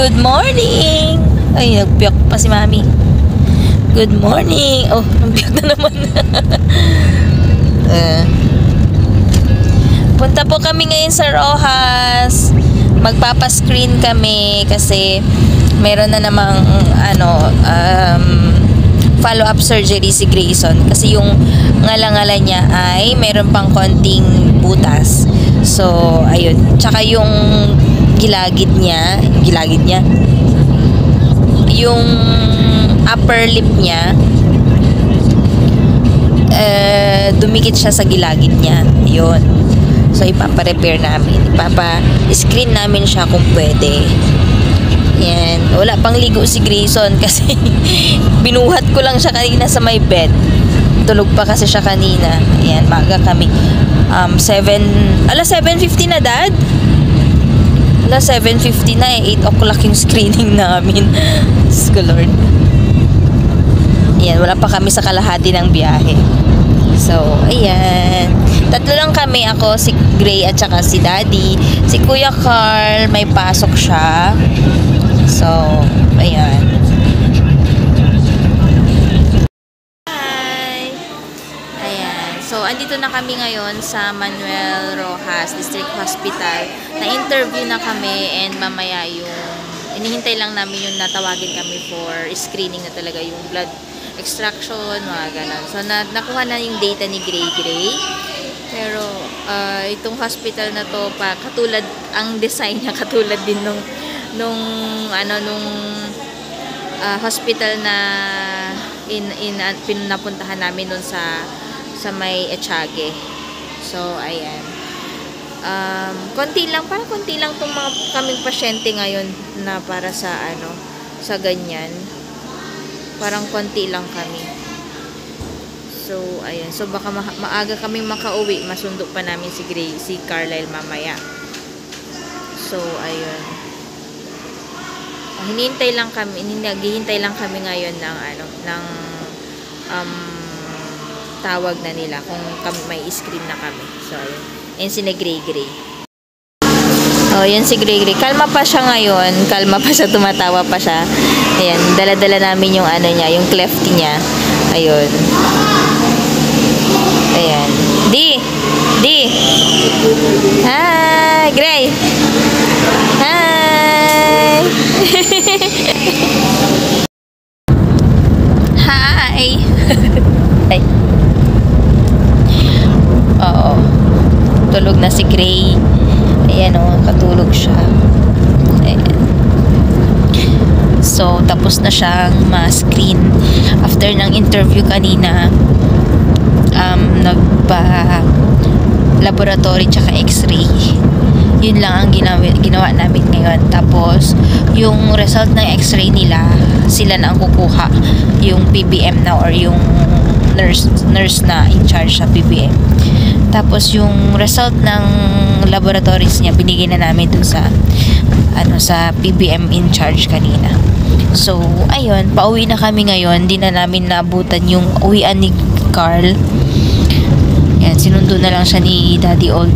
Good morning! Ay, nagpiyak pa si Mami. Good morning! Oh, nagpiyak na naman. Punta po kami ngayon sa Rojas. Magpapa-screen kami kasi meron na namang follow-up surgery si Grayson. Kasi yung ngala-ngala niya ay meron pang konting butas. So, ayun. Tsaka yung gilagid niya, yung upper lip niya, dumikit siya sa gilagid niya. Yun. So, ipapa-repair namin. Ipapa-screen namin siya kung pwede. Yan. Wala pang ligo si Grayson kasi binuhat ko lang siya kanina sa may bed. Tulog pa kasi siya kanina. Yan. Maga kami. 7:50 na, Dad? 7:50 na 8 o'clock yung screening namin. Diyos Lord. Ayan, wala pa kami sa kalahati ng biyahe. So, ayan. Tatlo lang kami, ako, si Gray at saka si Daddy. Si Kuya Carl, may pasok siya. So, ayan. So, andito na kami ngayon sa Manuel Rojas District Hospital. Na-interview na kami and mamaya yung inihintay lang namin yung natawagin kami for screening na talaga yung blood extraction, mga ganun. So, nakuha na yung data ni Gray. Pero, itong hospital na to, katulad, ang design niya, katulad din nung hospital na pinapuntahan namin dun sa may Echage. So, ayan. Konti lang itong mga kaming pasyente ngayon na para sa sa ganyan. Parang konti lang kami. So, ayan. So, baka maaga kaming makauwi. Masundo pa namin si Carlisle mamaya. So, ayun. Naghihintay lang kami ngayon ng tawag na nila kung may screen na kami. So, ayun. Yan si Gray. Oh, yan si Gray. Kalma pa siya ngayon. Kalma pa siya, tumatawa pa siya. Ayan, dala-dala namin yung niya, yung cleft niya. Ayun. Ayan. Di! Hi! Gray! Hi! Hi! Ay. Oo. Tulog na si Gray. Ayan o, katulog siya. Ayan. So, tapos na siyang ma-screen. After ng interview kanina, nagpa-laboratory tsaka x-ray. Yun lang ang ginawa namin ngayon. Tapos, yung result ng x-ray nila, sila na ang kukuha. Yung PBM na or yung nurse na in charge sa PBM. Tapos yung result ng laboratories niya binigay na namin dun sa sa PBM in charge kanina. So ayun, pauwi na kami ngayon. Di na namin naabutan yung uwian ni Carl. Yan, sinundo na lang siya ni Daddy Old.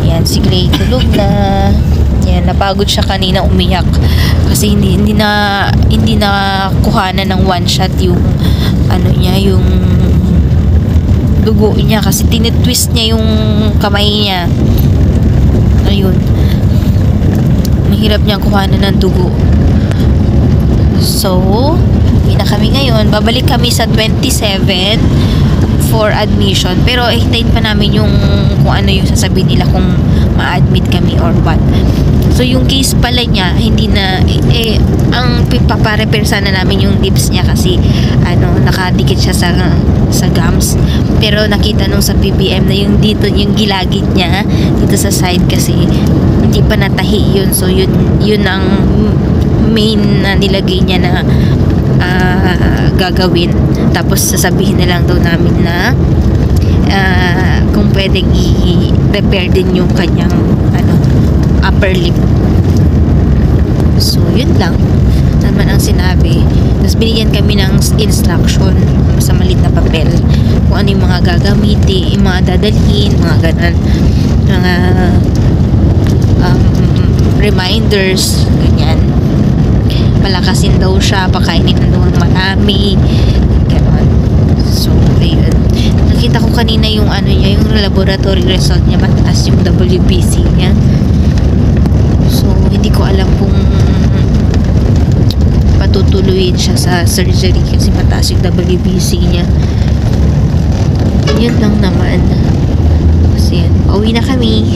Yan, si Gray tulog na. Yan, napagod siya kanina, umiyak kasi hindi na kuhanan ng one shot yung yung dugo niya kasi tinitwist niya yung kamay niya. Ayun, mahirap niyang kuhanan ng dugo. So, hindi na kami ngayon. Babalik kami sa 27 for admission, pero hintayin pa namin yung kung ano yung sasabihin nila kung ma-admit kami or what. So, yung case pala niya, hindi na, ang paparepair sana namin yung lips niya kasi, nakadikit siya sa gums. Pero nakita nung sa PBM na yung dito, yung gilagid niya, dito sa side kasi, hindi pa natahi yun. So, yun ang main na nilagay niya na gagawin. Tapos, sasabihin na lang daw namin na, kung pwedeng i-repair din yung kanyang, upper lip. So, yun lang naman ang sinabi. Tapos binigyan kami ng instruction sa maliit na papel kung ano yung mga gagamitin, yung mga dadalhin, mga ganun, mga reminders, ganyan. palakasin daw siya, pakainin daw ng marami, ganon. So ayun, nakita ko kanina yung ano niya, yung laboratory result niya, mataas yung WBC niya. So hindi ko alam kung patutuloyin siya sa surgery kasi mataas yung WBC niya. Yun lang naman. Kasi yan, pauwi na kami.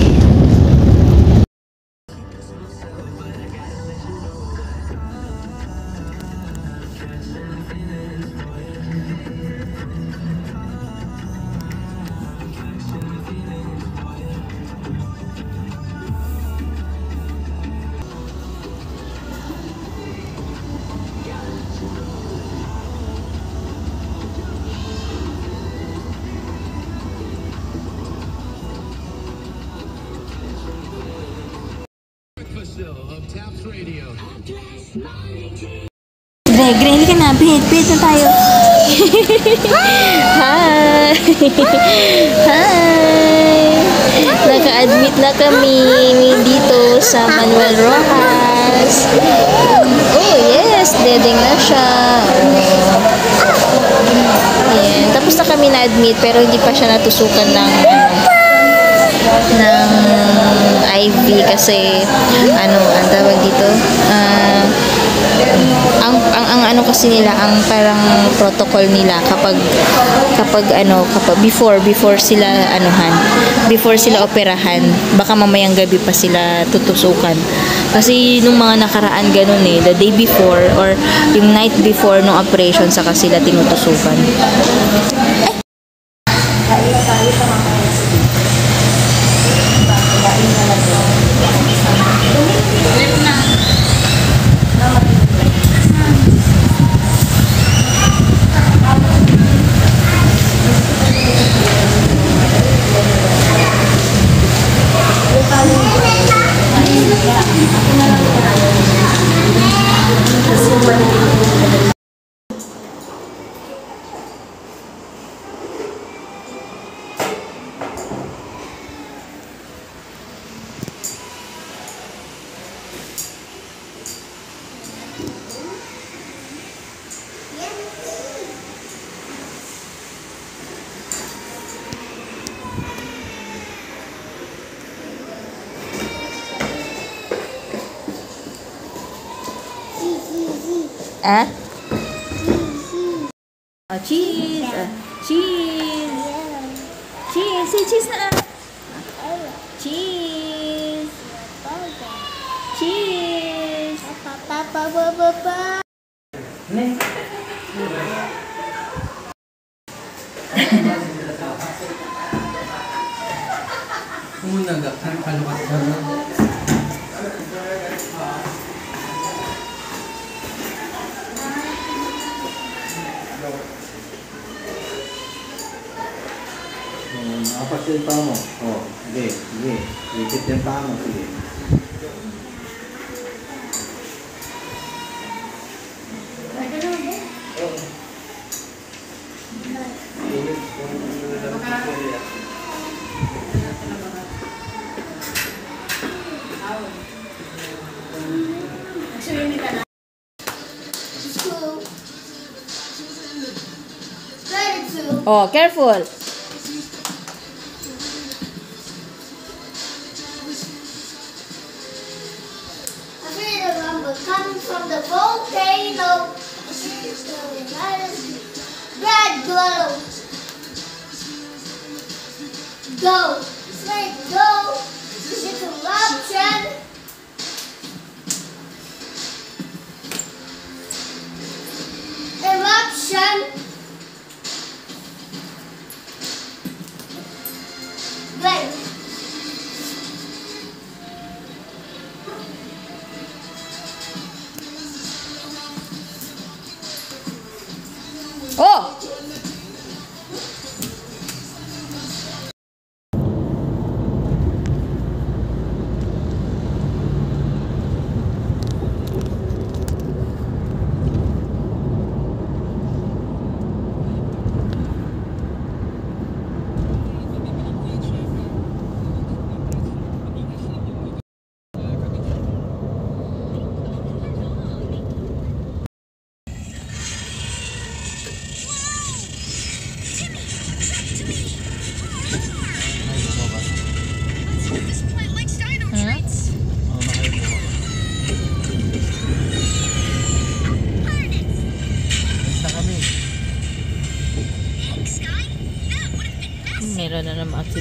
Greg, ready ka na? Bid na tayo. Hi! Hi! Naka-admit na kami dito sa Manuel Rojas. Oh, yes! Dedeng na siya. Ayan. Tapos na kami na-admit pero hindi pa siya natusukan ng IV kasi ang tawag dito ang ano kasi nila, ang parang protocol nila kapag before sila before sila operahan, baka mamayang gabi pa sila tutusukan kasi nung mga nakaraan ganun the day before or yung night before nung operation saka sila tinutusukan. Ah? Oh, cheese. Cheese. Cheese. Say cheese na. Cheese. Cheese. Apat yung paa mo. Oh, sige, sige. Ikit yung paa mo, sige. Oh, careful. Coming from the volcano, red glow. Go, snake, go. It's eruption. Eruption. Great. Oh!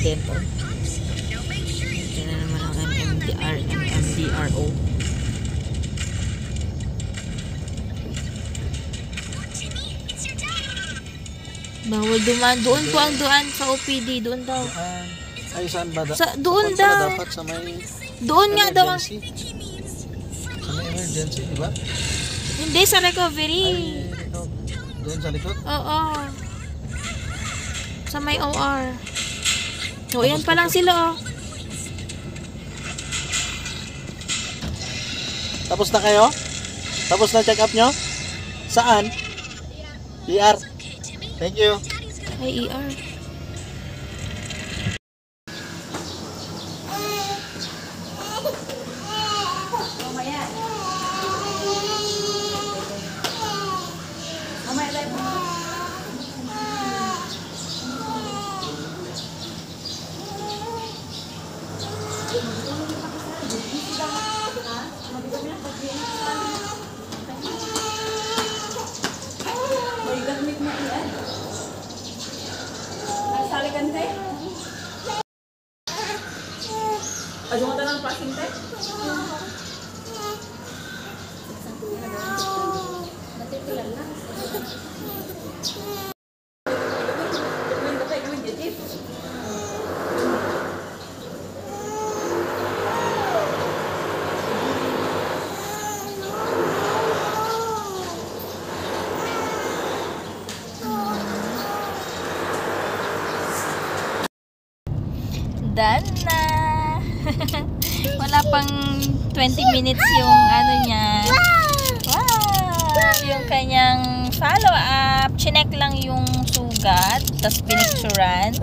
dental. Yan na naman ang MMDRO. Bawal dumaan. Doon po ang doon sa OPD. Doon daw. Ay, saan ba? Doon saan pala daw. dapat sa may Doon nga daw ang... emergency? Sa may emergency, di ba? Hindi, sa recovery. Ay, doon sa likod? Oo. Sa may OR. So, ayan pa lang sila, oh. Tapos na kayo? Tapos na check up nyo? Saan? ER. Thank you. Ay, ER. Done na. Wala pang 20 minutes yung ano niya. Wow! Yung kanyang follow-up. Chinek lang yung sugat. Tapos pinicturan.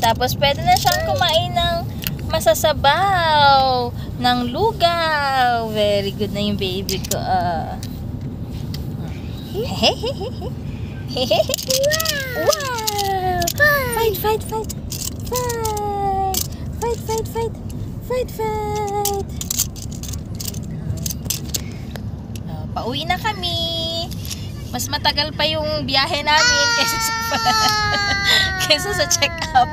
Tapos pwede na siyang kumain ng masasabaw. Ng lugaw. Very good na yung baby ko. Wow! Fight, fight, fight. Fight, fight, fight. Fight, fight. Pauwi na kami. Mas matagal pa yung biyahe namin kaysa sa check-up.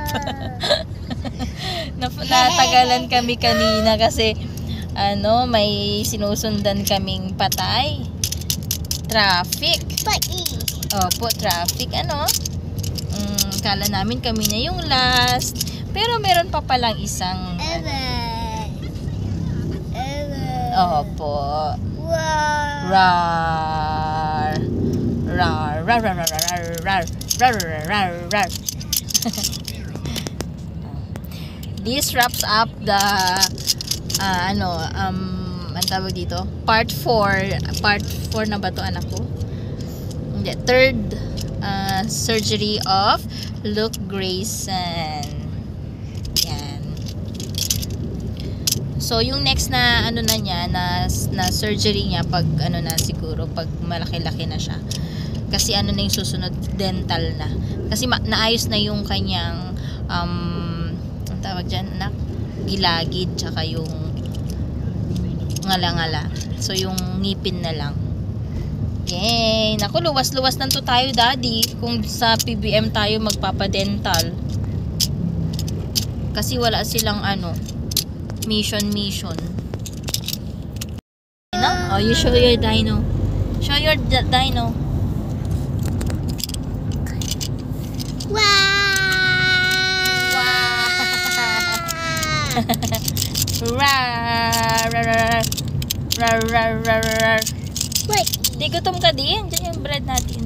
Natagalan kami kanina kasi may sinusundan kaming patay. Traffic. Opo, traffic. Kala namin kami na yung last. Pero meron pa palang isang Opo. Rar. Rar. Rar. Rar. Rar. Rar. Rar. Rar. Rar. This wraps up the ang tawag dito? Part 4. Part 4 na ba to, anak ko? Hindi, third surgery of Luke Grayson. Yan. So, yung next na niya, na surgery niya pag siguro, pag malaki-laki na siya. Kasi na yung susunod, dental na. Kasi naayos na yung kanyang ang tawag dyan, anak? Gilagid, tsaka yung ngala-ngala. So, yung ngipin na lang. Yay! Naku, luwas-luwas na to tayo, daddy. Kung sa PBM tayo magpapadental. Kasi wala silang mission. Oh, you show your dino. Show your dino. Wow! Rar, rar, rar, rar, rar, rar, rar. Wait. Di gutom ka din. Diyan yung bread natin.